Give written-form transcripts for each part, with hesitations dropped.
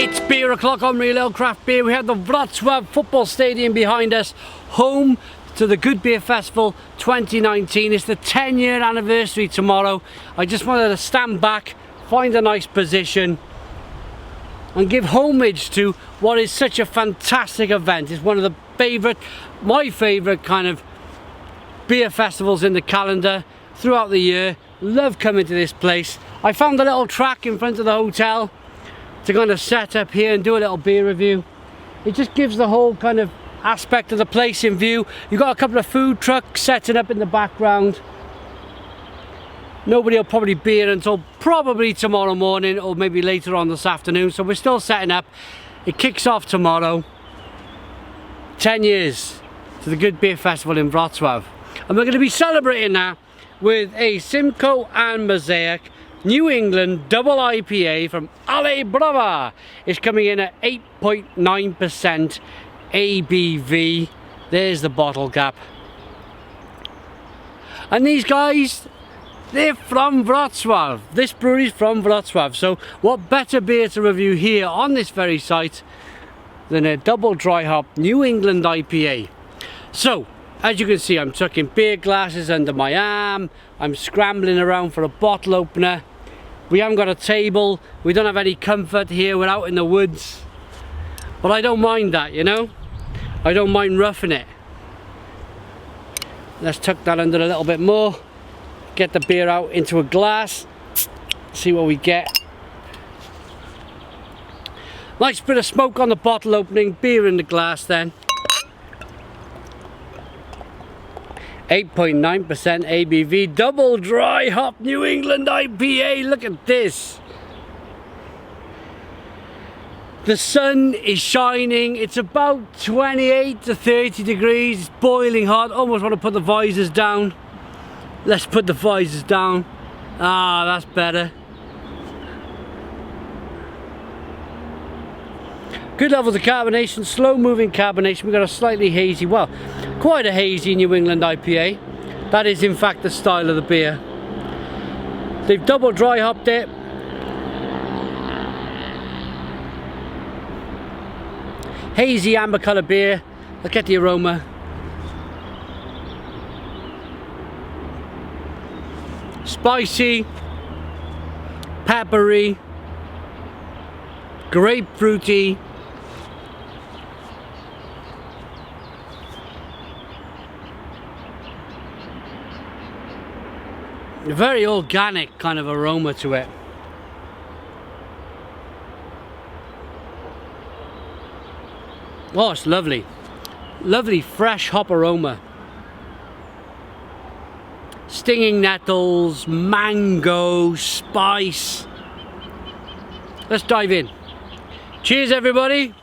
It's beer o'clock on Real Ale Craft Beer. We have the Wrocław football stadium behind us, home to the Good Beer Festival 2019. It's the 10-year anniversary tomorrow. I just wanted to stand back, find a nice position and give homage to what is such a fantastic event. It's one of my favourite kind of beer festivals in the calendar throughout the year. Love coming to this place. I found a little track in front of the hotel to kind of set up here and do a little beer review. It just gives the whole kind of aspect of the place in view. You've got a couple of food trucks setting up in the background. Nobody will probably be here until probably tomorrow morning or maybe later on this afternoon, so we're still setting up. It kicks off tomorrow. 10 years to the Good Beer Festival in Wrocław, and we're going to be celebrating that with a Simcoe and Mosaic New England double IPA from AleBrowar. It's coming in at 8.9% ABV. There's the bottle cap. And these guys, they're from Wrocław. This brewery's from Wrocław. So what better beer to review here on this very site than a double dry hop New England IPA. So, as you can see, I'm tucking beer glasses under my arm. I'm scrambling around for a bottle opener. We haven't got a table. We don't have any comfort here. We're out in the woods. But I don't mind that, you know? I don't mind roughing it. Let's tuck that under a little bit more. Get the beer out into a glass. See what we get. Nice bit of smoke on the bottle opening. Beer in the glass then. 8.9% ABV, double dry hop New England IPA. Look at this. The sun is shining. It's about 28 to 30 degrees. It's boiling hot. Almost want to put the visors down. Let's put the visors down. Ah, that's better. Good levels of carbonation, slow moving carbonation. We've got a slightly hazy, well, quite a hazy New England IPA. That is in fact the style of the beer. They've double dry hopped it. Hazy amber colour beer. Look at the aroma. Spicy, peppery, grapefruity. A very organic kind of aroma to it. Oh, it's lovely. Lovely fresh hop aroma. Stinging nettles, mango, spice. Let's dive in. Cheers, everybody.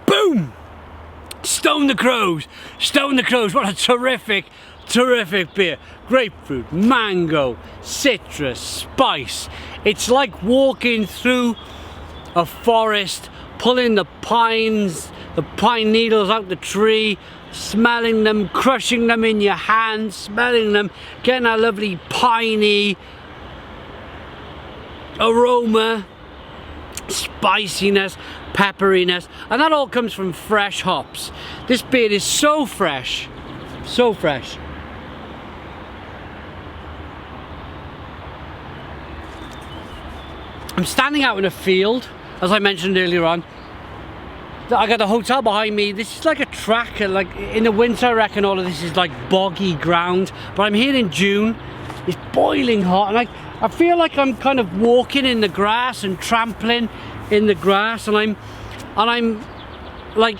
Boom! Stone the Crows! Stone the Crows! What a terrific beer. Grapefruit, mango, citrus, spice. It's like walking through a forest, pulling the pines, the pine needles out the tree, smelling them, crushing them in your hand, smelling them, getting that lovely piney aroma, spiciness, pepperiness, and that all comes from fresh hops. This beer is so fresh, so fresh. I'm standing out in a field, as I mentioned earlier on. I got the hotel behind me. This is like a track, like in the winter I reckon all of this is like boggy ground, but I'm here in June. It's boiling hot and I feel like I'm kind of walking in the grass and trampling in the grass, and I'm like,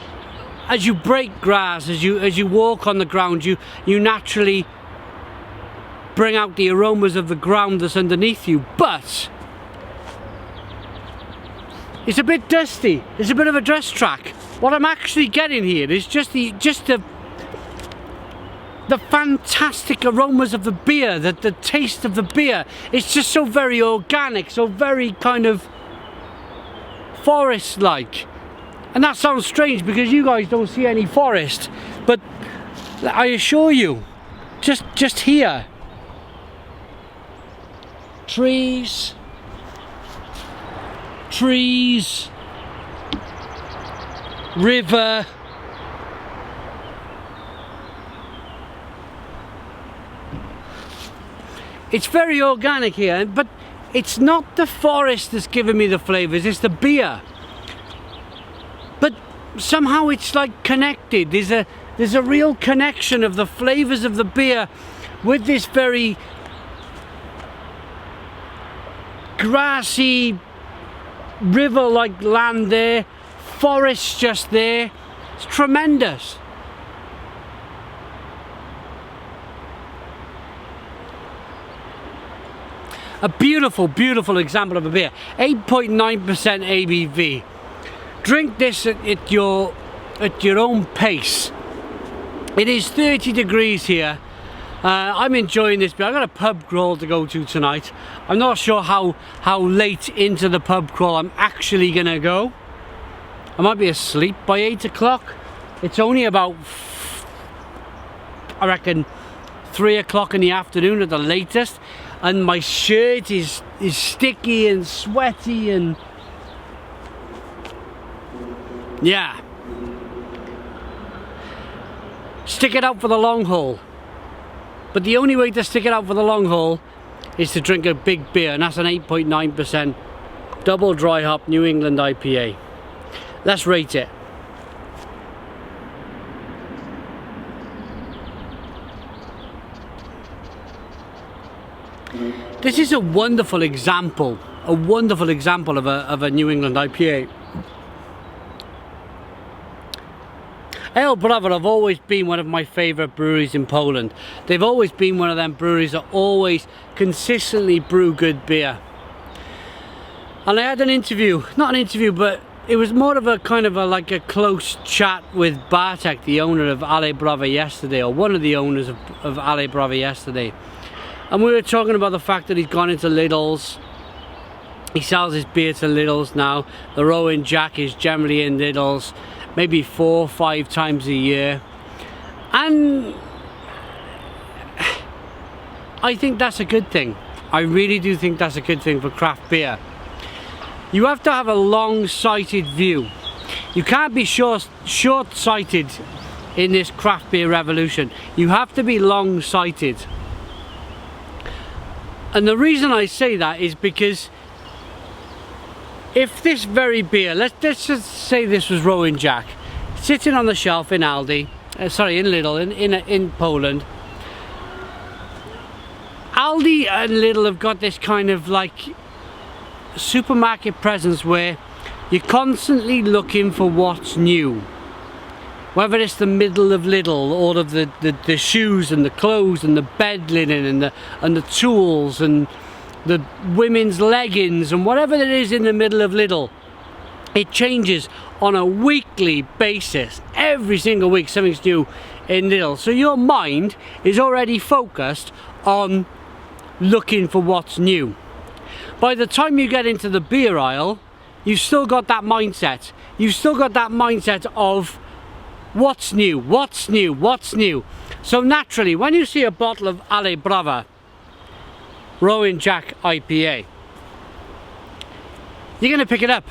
as you break grass, as you walk on the ground, you naturally bring out the aromas of the ground that's underneath you. But it's a bit dusty. It's a bit of a dust track. What I'm actually getting here is just the fantastic aromas of the beer, the taste of the beer. It's just so very organic, so very kind of forest-like. And that sounds strange because you guys don't see any forest, but I assure you, just here, trees, river, it's very organic here, but it's not the forest that's giving me the flavours, it's the beer. But somehow it's like connected. There's a real connection of the flavours of the beer with this very grassy river-like land there, forest just there. It's tremendous. A beautiful, beautiful example of a beer. 8.9% ABV. Drink this at your own pace. It is 30 degrees here. I'm enjoying this beer. I've got a pub crawl to go to tonight. I'm not sure how late into the pub crawl I'm actually gonna go. I might be asleep by 8 o'clock. It's only about, I reckon, 3 o'clock in the afternoon at the latest, and my shirt is sticky and sweaty, and yeah, stick it out for the long haul. But the only way to stick it out for the long haul is to drink a big beer, and that's an 8.9% double dry hop New England IPA. Let's rate it. This is a wonderful example of a New England IPA. AleBrowar have always been one of my favourite breweries in Poland. They've always been one of them breweries that always consistently brew good beer. And I had an interview, not an interview, but it was more of a kind of like a close chat with Bartek, the owner of AleBrowar yesterday, or one of the owners of AleBrowar yesterday. And we were talking about the fact that he's gone into Lidl's. He sells his beer to Lidl's now. The Rowan Jack is generally in Lidl's maybe 4 or 5 times a year. And I think that's a good thing. I really do think that's a good thing for craft beer. You have to have a long-sighted view. You can't be short-sighted in this craft beer revolution. You have to be long-sighted. And the reason I say that is because if this very beer, let's just say this was Rowan Jack, sitting on the shelf in Aldi, sorry, in Lidl, in Poland. Aldi and Lidl have got this kind of like supermarket presence where you're constantly looking for what's new. Whether it's the middle of Lidl, all of the shoes and the clothes and the bed linen and the tools and the women's leggings and whatever it is in the middle of Lidl, it changes on a weekly basis. Every single week something's new in Lidl. So your mind is already focused on looking for what's new. By the time you get into the beer aisle, you've still got that mindset. You've still got that mindset of what's new, what's new, what's new. So naturally, when you see a bottle of AleBrowar Rowan Jack IPA, you're going to pick it up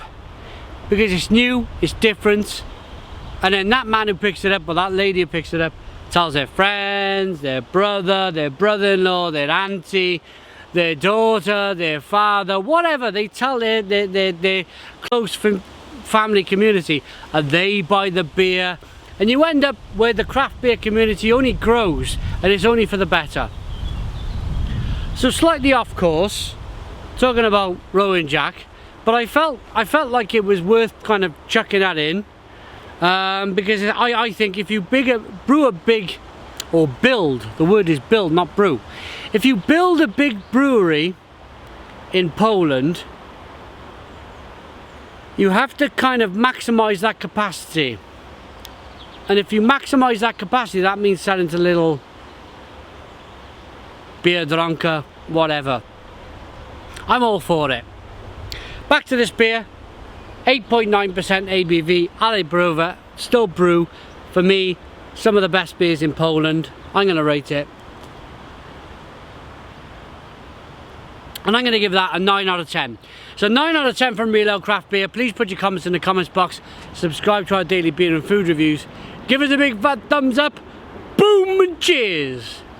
because it's new, it's different, and then that man who picks it up, or that lady who picks it up, tells their friends, their brother, their brother-in-law, their auntie, their daughter, their father, whatever. They tell their close family community, and they buy the beer, and you end up where the craft beer community only grows, and it's only for the better. So slightly off course, talking about Rowan Jack, but I felt like it was worth kind of chucking that in, because I think if you brew a big, or build, the word is build, not brew. If you build a big brewery in Poland, you have to kind of maximize that capacity. And if you maximize that capacity, that means selling to little beer drunker, whatever. I'm all for it. Back to this beer, 8.9% ABV, AleBrowar, still brew. For me, some of the best beers in Poland. I'm going to rate it. And I'm going to give that a 9 out of 10. So 9 out of 10 from Real Ale Craft Beer. Please put your comments in the comments box. Subscribe to our daily beer and food reviews. Give us a big fat thumbs up. Boom and cheers.